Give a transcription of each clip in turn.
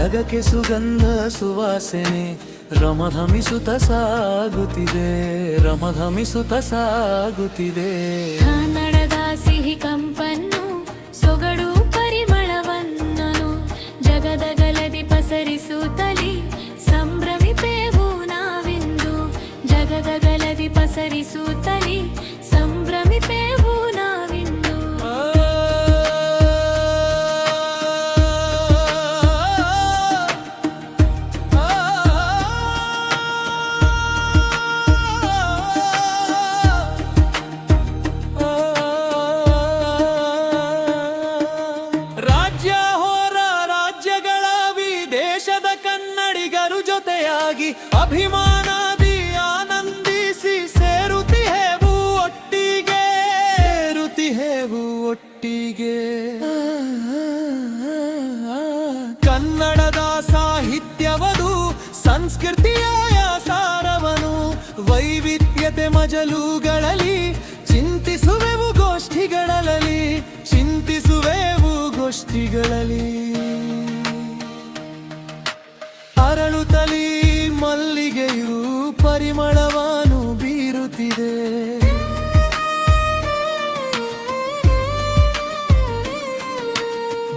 ಜಗಕ್ಕೆ ಸುಗಂಧ ಸುವಾಸನೆ ರಮಧಮಿಸುತ್ತ ಸಾಗುತ್ತಿದೆ, ರಮಧಮಿಸುತ್ತ ಸಾಗುತ್ತಿದೆ. ಕನ್ನಡದ ಸಿಹಿ ಕಂಪನ್ನು ಸೊಗಡು ಪರಿಮಳವನ್ನನು ಜಗದ ಗಲದಿ ಪಸರಿಸುತ್ತಲಿ ಸಂಭ್ರಮಿಪೇವು ನಾವಿಂದು. ಜಗದ ಗಲದಿ ಪಸರಿಸುತ್ತಲಿ ಸಂಭ್ರಮಿಪೇವು ನಾವಿಂದು. ರಾಜ್ಯ ಹೋರ ರಾಜ್ಯಗಳ ವಿದೇಶದ ಕನ್ನಡಿಗರು ಜೊತೆಯಾಗಿ ಅಭಿಮಾನದಿ ಆನಂದಿಸಿ ಸೇರುತ್ತಿಹೇವು ಒಟ್ಟಿಗೆ, ಸೇರುತ್ತಿಹೇವು ಒಟ್ಟಿಗೆ. ಕನ್ನಡದ ಸಾಹಿತ್ಯವದು ಸಂಸ್ಕೃತಿಯ ಸಾರವನು ವೈವಿಧ್ಯತೆ ಮಜಲುಗಳಲ್ಲಿ ಚಿಂತಿಸುವೆವು ಗೋಷ್ಠಿಗಳಲ್ಲಿ, ಚಿಂತಿಸುವೆವು ಗೋಷ್ಠಿಗಳಲ್ಲಿ. ಅರಳುತ್ತಲಿ ಮಲ್ಲಿಗೆಯು ಪರಿಮಳವನ್ನು ಬೀರುತ್ತಿದೆ.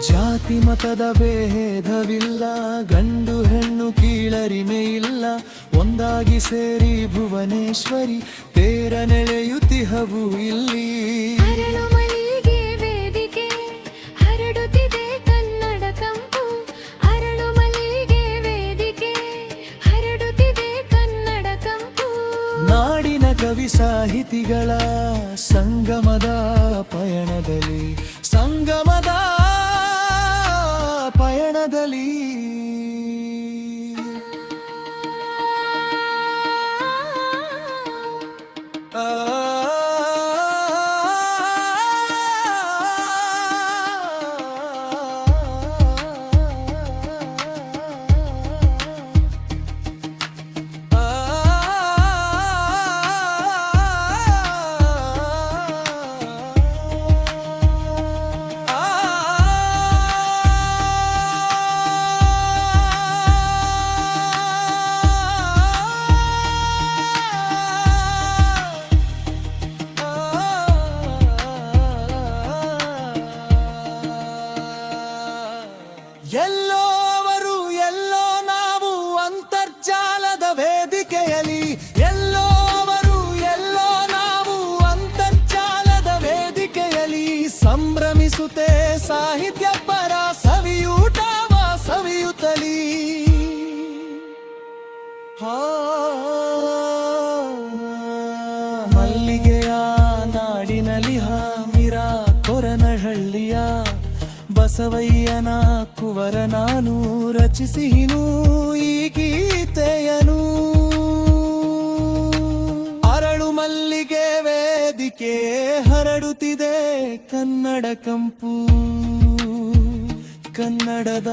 ಜಾತಿ ಮತದ ಭೇದವಿಲ್ಲ, ಗಂಡು ಹೆಣ್ಣು ಕೀಳರಿಮೆ ಇಲ್ಲ. ಒಂದಾಗಿ ಸೇರಿ ಭುವನೇಶ್ವರಿ ತೇರ ನೆಳೆಯುತ್ತಿಹವು ಇಲ್ಲಿ. ಅರಳು ಮಲ್ಲಿಗೆ ವೇದಿಕೆ ಹರಡುತ್ತಿದೆ ಕನ್ನಡ ಕಂಪು. ಅರಳು ಮಲ್ಲಿಗೆ ವೇದಿಕೆ ಹರಡುತ್ತಿದೆ ಕನ್ನಡ ಕಂಪು. ನಾಡಿನ ಕವಿ ಸಾಹಿತಿಗಳ ಸಂಗಮದ ಪಯಣದಲ್ಲಿ, ಸಂಗಮದ ಪಯಣದಲ್ಲಿ. ಎಲ್ಲೋ ಅವರು ಎಲ್ಲೋ ನಾವು ಅಂತರ್ಜಾಲದ ವೇದಿಕೆಯಲ್ಲಿ, ಎಲ್ಲೋ ಅವರು ಎಲ್ಲೋ ನಾವು ಅಂತರ್ಜಾಲದ ವೇದಿಕೆಯಲ್ಲಿ ಸಂಭ್ರಮಿಸುತ್ತೆ ಸಾಹಿತ್ಯ ಪರ ಸವಿಯೂಟವ ಸವಿಯುತ್ತಲಿ. ಮಲ್ಲಿಗೆಯ ನಾಡಿನಲ್ಲಿ ಹಾಮಿರ ಕೊರನಹಳ್ಳಿಯ ಬಸವಯ್ಯನ ಕುವರ ನಾನು ರಚಿಸಿಹಿನು ಈ ಗೀತೆಯನು. ಅರಳು ಮಲ್ಲಿಗೆ ವೇದಿಕೆ ಹರಡುತ್ತಿದೆ ಕನ್ನಡ ಕಂಪು, ಕನ್ನಡದ